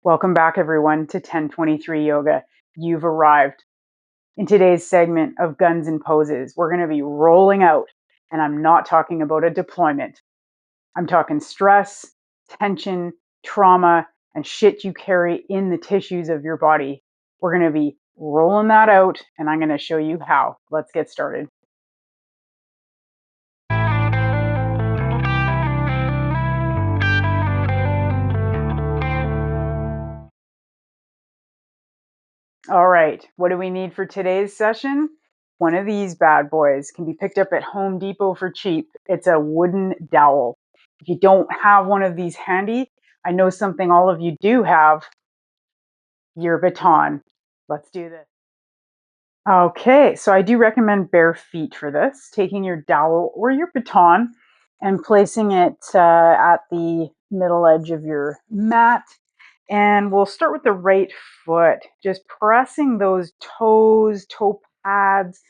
Welcome back, everyone, to 1023 Yoga. You've arrived. In today's segment of Guns and Poses, we're going to be rolling out, and I'm not talking about a deployment. I'm talking stress, tension, trauma, and shit you carry in the tissues of your body. We're going to be rolling that out, and I'm going to show you how. Let's get started. All right, what do we need for today's session? One of these bad boys can be picked up at Home Depot for cheap. It's a wooden dowel. If you don't have one of these handy, I know something all of you do have, your baton. Let's do this. Okay, so I do recommend bare feet for this, taking your dowel or your baton and placing it at the middle edge of your mat. And we'll start with the right foot, just pressing those toes, toe pads,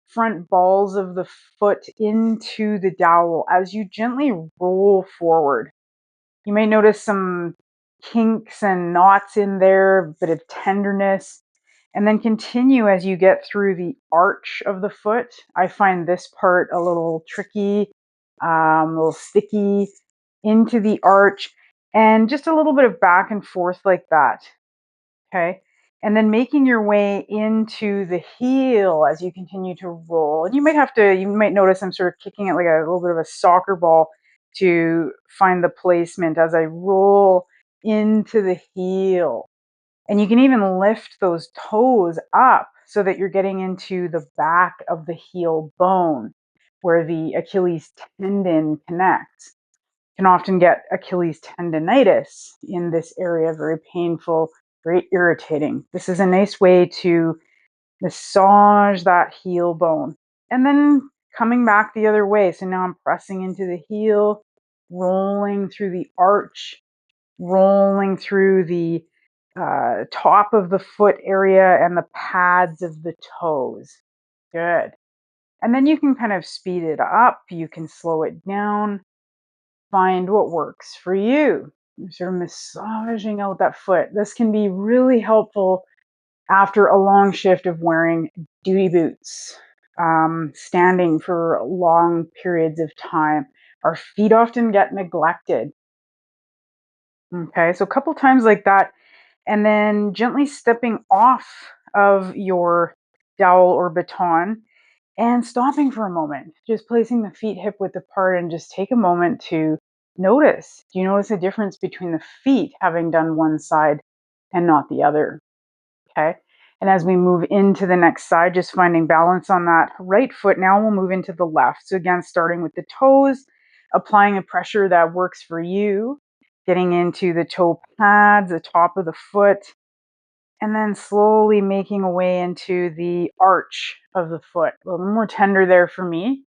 front balls of the foot into the dowel as you gently roll forward. You may notice some kinks and knots in there, a bit of tenderness, and then continue as you get through the arch of the foot. I find this part a little tricky, a little sticky into the arch, and just a little bit of back and forth like that. Okay. And then making your way into the heel as you continue to roll. And you might notice I'm sort of kicking it like a little bit of a soccer ball to find the placement as I roll into the heel. And you can even lift those toes up so that you're getting into the back of the heel bone where the Achilles tendon connects. You can often get Achilles tendonitis in this area, very painful, very irritating. This is a nice way to massage that heel bone. And then coming back the other way. So now I'm pressing into the heel, rolling through the arch, rolling through the top of the foot area and the pads of the toes. Good. And then you can kind of speed it up. You can slow it down. Find what works for you. You're sort of massaging out that foot. This can be really helpful after a long shift of wearing duty boots, standing for long periods of time. Our feet often get neglected. Okay, so a couple times like that, and then gently stepping off of your dowel or baton and stopping for a moment, just placing the feet hip width apart and just take a moment to notice. Do you notice a difference between the feet having done one side and not the other? Okay. And as we move into the next side, just finding balance on that right foot. Now we'll move into the left. So again, starting with the toes, applying a pressure that works for you, getting into the toe pads, the top of the foot, and then slowly making a way into the arch of the foot. A little more tender there for me.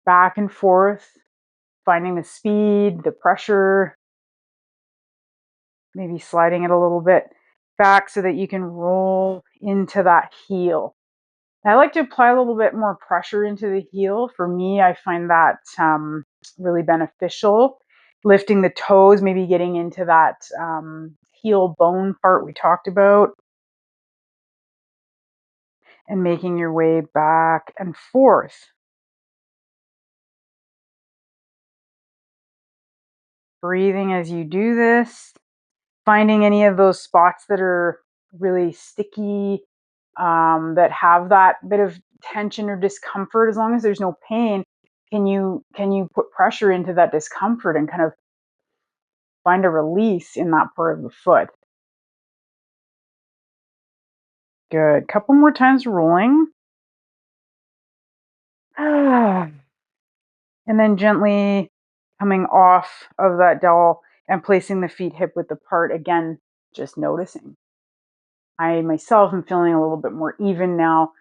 Back and forth, finding the speed, the pressure, maybe sliding it a little bit back so that you can roll into that heel. I like to apply a little bit more pressure into the heel. For me, I find that really beneficial. Lifting the toes, maybe getting into that heel bone part we talked about, and making your way back and forth. Breathing as you do this, finding any of those spots that are really sticky, that have that bit of tension or discomfort. As long as there's no pain, can you put pressure into that discomfort and kind of find a release in that part of the foot? Good. Couple more times rolling. And then gently coming off of that dowel and placing the feet hip width apart. Again, just noticing. I myself am feeling a little bit more even now,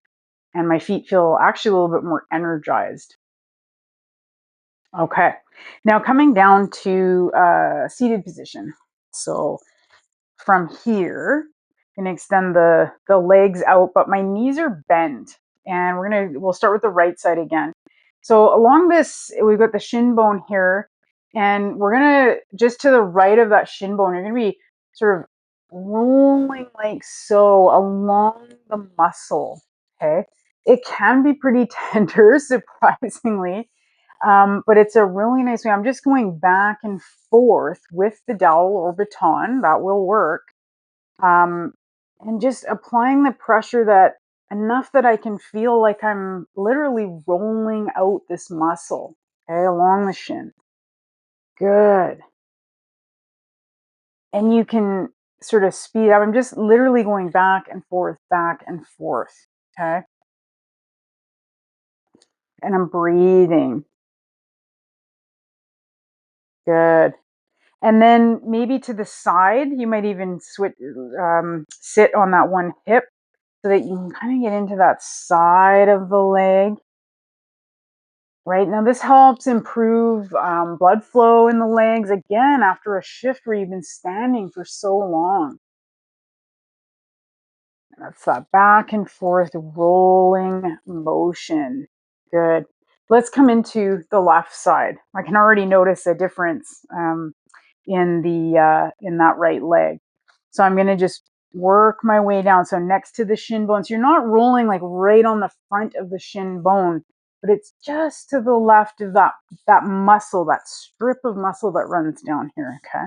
and my feet feel actually a little bit more energized. Okay, now coming down to seated position. So from here, I'm gonna extend the legs out, but my knees are bent, and we'll start with the right side again. So along this, we've got the shin bone here, and we're gonna just to the right of that shin bone. You're gonna be sort of rolling like so along the muscle. Okay. It can be pretty tender, surprisingly, but it's a really nice way. I'm just going back and forth with the dowel or baton. That will work. Um, and just applying the pressure that enough that I can feel like I'm literally rolling out this muscle, okay, along the shin. Good. And you can sort of speed up. I'm just literally going back and forth, back and forth. Okay. And I'm breathing. Good. And then maybe to the side, you might even sit on that one hip so that you can kind of get into that side of the leg. Right now, this helps improve blood flow in the legs again after a shift where you've been standing for so long. That's that back and forth rolling motion. Good. Let's come into the left side. I can already notice a difference in that right leg. So I'm going to just work my way down. So next to the shin bone. So you're not rolling like right on the front of the shin bone, but it's just to the left of that muscle, that strip of muscle that runs down here. Okay.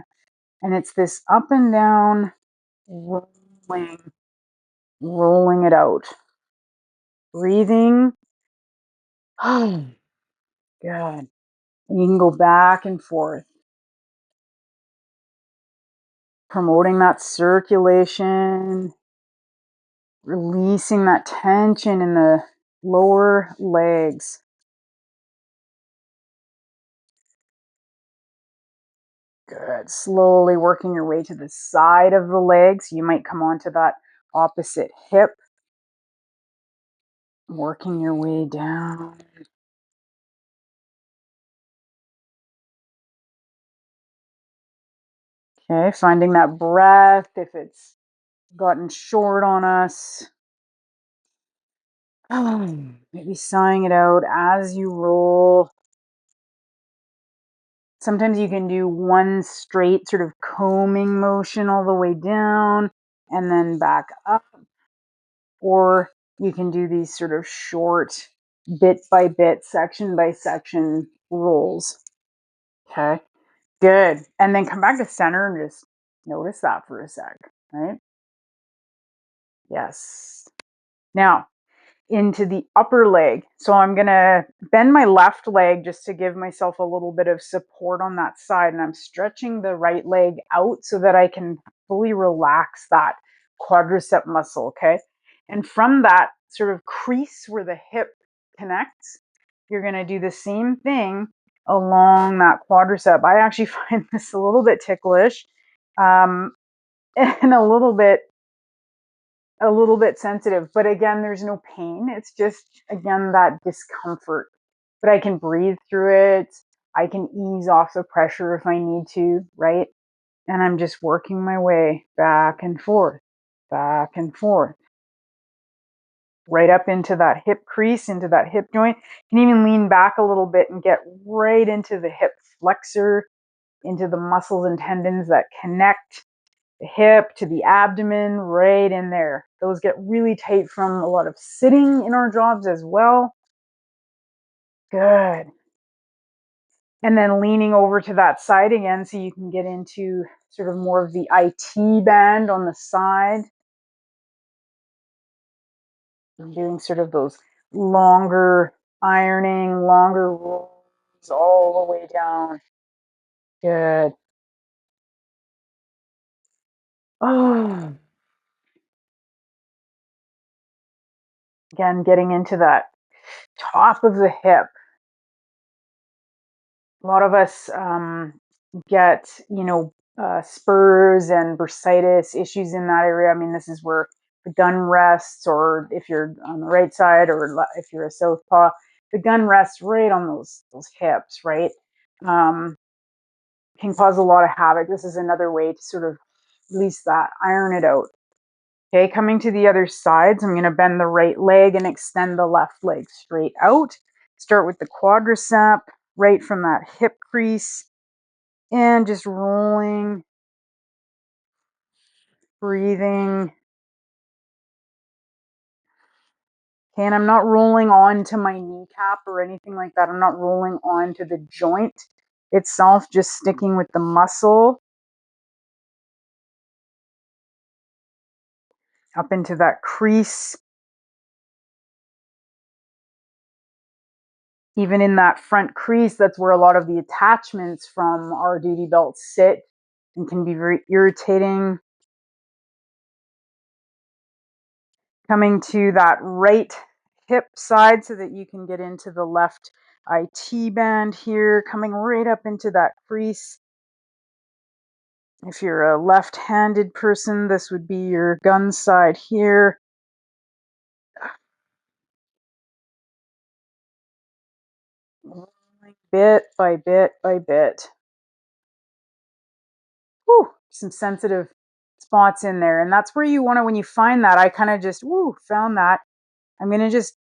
And it's this up and down rolling, rolling it out. Breathing. Oh, good. And you can go back and forth, promoting that circulation, releasing that tension in the lower legs. Good. Slowly working your way to the side of the legs. You might come onto that opposite hip, working your way down. Okay, finding that breath if it's gotten short on us. Maybe sighing it out as you roll. Sometimes you can do one straight sort of combing motion all the way down and then back up, or you can do these sort of short bit by bit, section by section rolls. Okay, good. And then come back to center and just notice that for a sec, right? Yes. Now, into the upper leg. So I'm going to bend my left leg just to give myself a little bit of support on that side. And I'm stretching the right leg out so that I can fully relax that quadricep muscle. Okay. And from that sort of crease where the hip connects, you're going to do the same thing along that quadricep. I actually find this a little bit ticklish and a little bit sensitive, but again, there's no pain. It's just, again, that discomfort. But I can breathe through it. I can ease off the pressure if I need to, right? And I'm just working my way back and forth, right up into that hip crease, into that hip joint. You can even lean back a little bit and get right into the hip flexor, into the muscles and tendons that connect the hip to the abdomen, right in there. Those get really tight from a lot of sitting in our jobs as well. Good. And then leaning over to that side again so you can get into sort of more of the IT band on the side. I'm doing sort of those longer ironing, longer rolls all the way down. Good. Oh, again, getting into that top of the hip. A lot of us get, spurs and bursitis issues in that area. I mean, this is where the gun rests, or if you're on the right side, or if you're a southpaw, the gun rests right on those hips, right? Um, can cause a lot of havoc. This is another way to sort of release that, iron it out. Okay, coming to the other side, so I'm going to bend the right leg and extend the left leg straight out. Start with the quadricep, right from that hip crease, and just rolling breathing. Okay, and I'm not rolling onto my kneecap or anything like that. I'm not rolling onto the joint itself, just sticking with the muscle up into that crease. Even in that front crease, that's where a lot of the attachments from our duty belts sit and can be very irritating. Coming to that right hip side so that you can get into the left IT band here, coming right up into that crease. If you're a left-handed person, this would be your gun side here. Bit by bit by bit. Whew, some sensitive spots in there. And that's where you want to, when you find that, I kind of just, found that. I'm going to just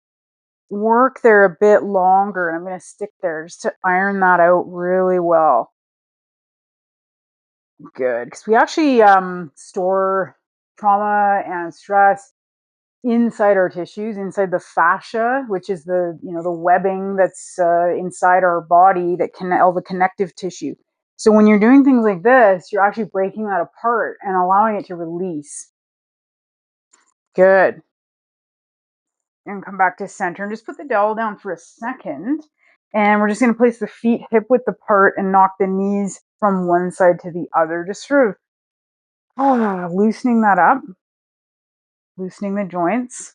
work there a bit longer. And I'm going to stick there just to iron that out really well. Good. Because we actually store trauma and stress inside our tissues, inside the fascia, which is the webbing that's inside our body that can all the connective tissue. So when you're doing things like this, you're actually breaking that apart and allowing it to release. Good. And come back to center and just put the dowel down for a second. And we're just going to place the feet hip width apart and knock the knees from one side to the other. Just sort of loosening that up, loosening the joints.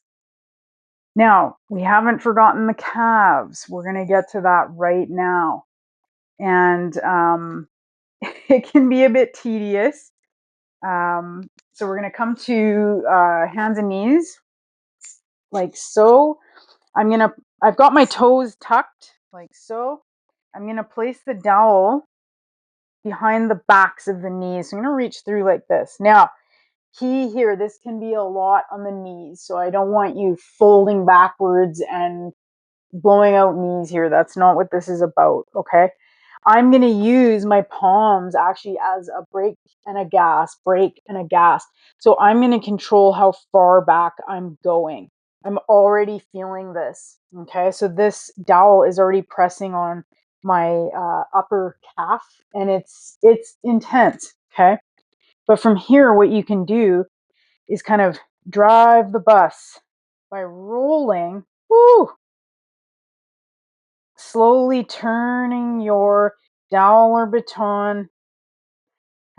Now, we haven't forgotten the calves. We're going to get to that right now. And it can be a bit tedious. So we're going to come to hands and knees, like so. I've got my toes tucked, like so. I'm going to place the dowel behind the backs of the knees. So I'm going to reach through like this. Now, key here, this can be a lot on the knees. So I don't want you folding backwards and blowing out knees here. That's not what this is about, okay? I'm going to use my palms actually as a brake and a gas, brake and a gas. So I'm going to control how far back I'm going. I'm already feeling this, okay? So this dowel is already pressing on my upper calf and it's intense, okay? But from here, what you can do is kind of drive the bus by rolling, slowly turning your dowel or baton,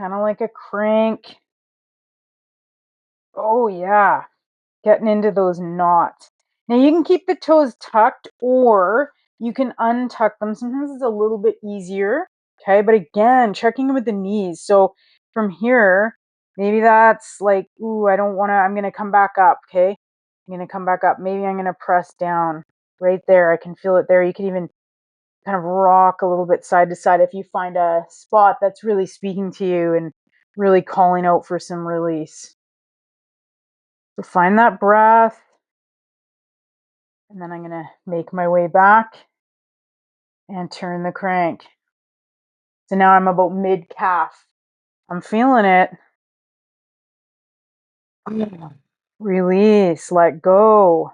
kind of like a crank. Oh, yeah. Getting into those knots. Now, you can keep the toes tucked or you can untuck them. Sometimes it's a little bit easier. Okay. But again, checking with the knees. So from here, maybe that's like, I don't want to, I'm going to come back up. Okay. I'm going to come back up. Maybe I'm going to press down right there. I can feel it there. You can even kind of rock a little bit side to side if you find a spot that's really speaking to you and really calling out for some release. So find that breath. And then I'm going to make my way back and turn the crank. So now I'm about mid calf. I'm feeling it. Release, let go.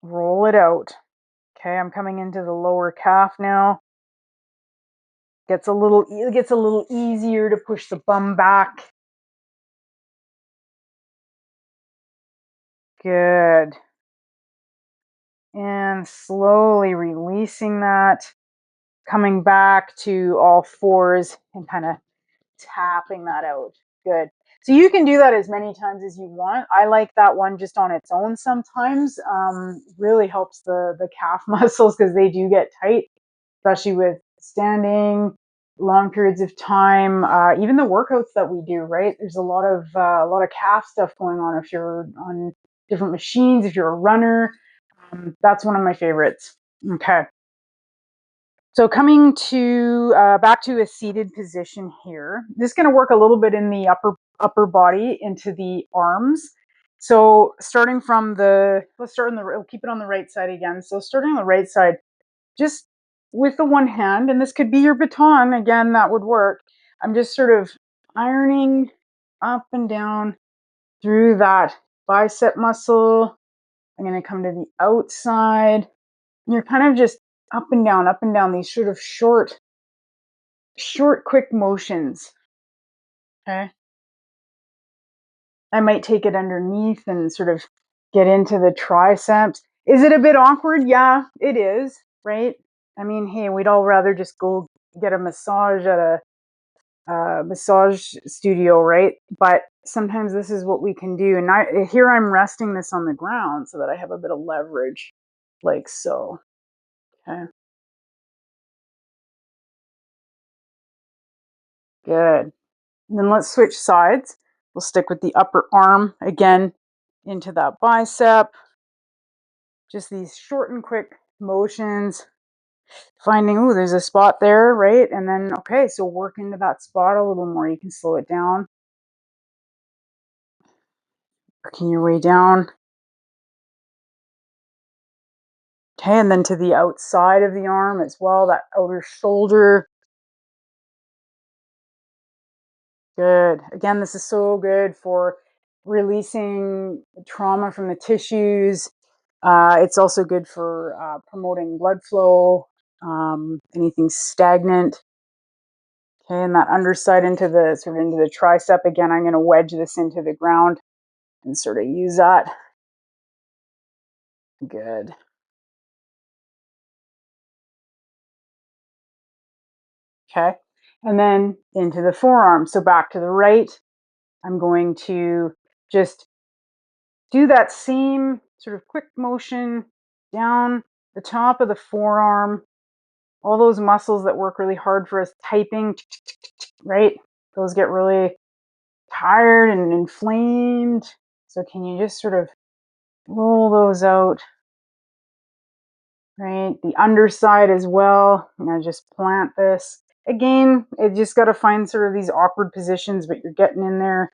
Roll it out. Okay, I'm coming into the lower calf now. It gets a little easier to push the bum back. Good. And slowly releasing that, coming back to all fours and kind of tapping that out. Good. So you can do that as many times as you want. I like that one just on its own sometimes. Really helps the calf muscles because they do get tight, especially with standing long periods of time. Even the workouts that we do, right? There's a lot of calf stuff going on if you're on different machines, if you're a runner. That's one of my favorites. Okay. So coming to back to a seated position here. This is going to work a little bit in the upper body into the arms. So starting from we'll keep it on the right side again. So starting on the right side, just with the one hand, and this could be your baton, again, that would work. I'm just sort of ironing up and down through that bicep muscle. I'm going to come to the outside. And you're kind of just up and down, these sort of short, quick motions. Okay. I might take it underneath and sort of get into the triceps. Is it a bit awkward? Yeah, it is, right? I mean, hey, we'd all rather just go get a massage at a massage studio, right? But sometimes this is what we can do. And here I'm resting this on the ground so that I have a bit of leverage, like so. Okay, good. And then let's switch sides. We'll stick with the upper arm again into that bicep. Just these short and quick motions. Finding, oh, there's a spot there, right? And then, okay, so work into that spot a little more. You can slow it down. Working your way down. Okay, and then to the outside of the arm as well, that outer shoulder. Good. Again, this is so good for releasing trauma from the tissues. It's also good for promoting blood flow, anything stagnant. Okay, and that underside into the tricep. Again, I'm going to wedge this into the ground and sort of use that. Good. Okay. And then into the forearm. So back to the right, I'm going to just do that same sort of quick motion down the top of the forearm. All those muscles that work really hard for us typing, right? Those get really tired and inflamed. So can you just sort of roll those out, right? The underside as well. I'm going to just plant this. Again, you just got to find sort of these awkward positions, but you're getting in there.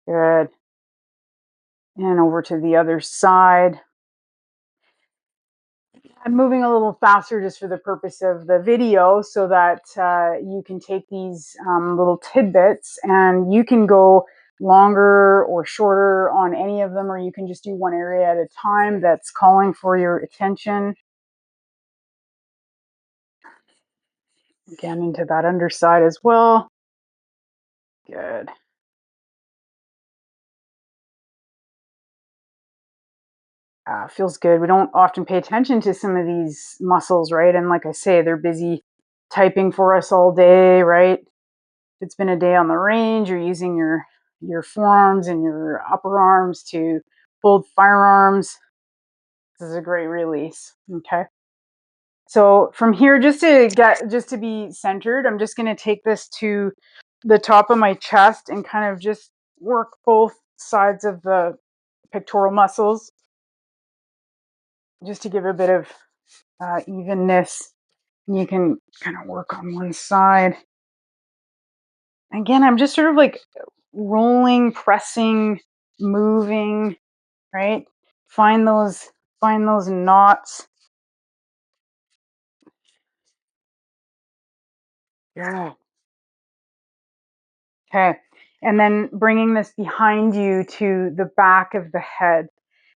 Good. And over to the other side. I'm moving a little faster just for the purpose of the video so that you can take these little tidbits and you can go longer or shorter on any of them, or you can just do one area at a time that's calling for your attention. Again, into that underside as well. Good. Feels good. We don't often pay attention to some of these muscles, right? And like I say, they're busy typing for us all day, right? If it's been a day on the range, you're using your forearms and your upper arms to hold firearms. This is a great release. Okay. So from here, just to be centered, I'm just going to take this to the top of my chest and kind of just work both sides of the pectoral muscles just to give a bit of evenness. You can kind of work on one side. Again, I'm just sort of like rolling, pressing, moving, right? Find those knots. Yeah. Okay. And then bringing this behind you to the back of the head.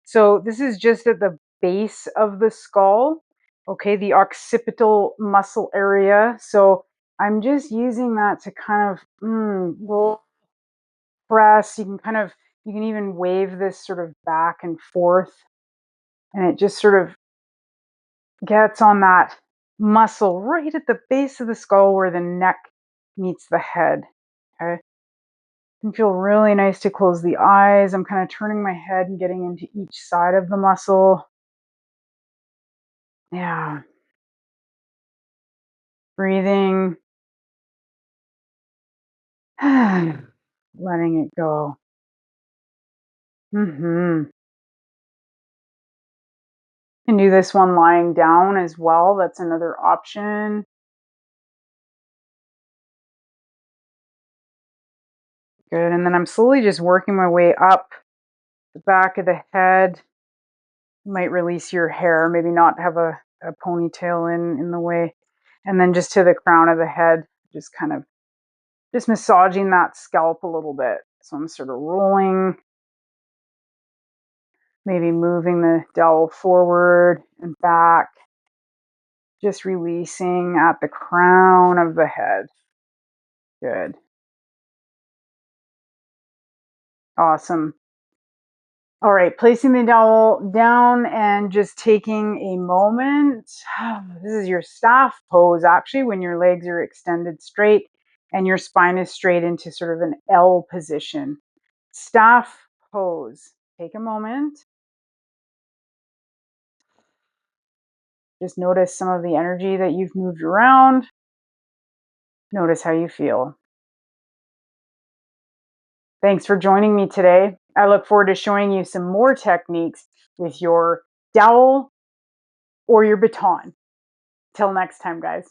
So this is just at the base of the skull, okay, the occipital muscle area. So I'm just using that to kind of roll, press. You can even wave this sort of back and forth, and it just sort of gets on that muscle right at the base of the skull where the neck meets the head. Okay. It can feel really nice to close the eyes. I'm kind of turning my head and getting into each side of the muscle. Yeah. Breathing. Letting it go. You can do this one lying down as well. That's another option. Good. And then I'm slowly just working my way up the back of the head. You might release your hair, maybe not have a a ponytail in the way. And then just to the crown of the head, just kind of just massaging that scalp a little bit. So I'm sort of rolling, maybe moving the dowel forward and back, just releasing at the crown of the head. Good. Awesome. All right, placing the dowel down and just taking a moment. This is your staff pose, actually, when your legs are extended straight and your spine is straight into sort of an L position. Staff pose. Take a moment. Just notice some of the energy that you've moved around. Notice how you feel. Thanks for joining me today. I look forward to showing you some more techniques with your dowel or your baton. Till next time, guys.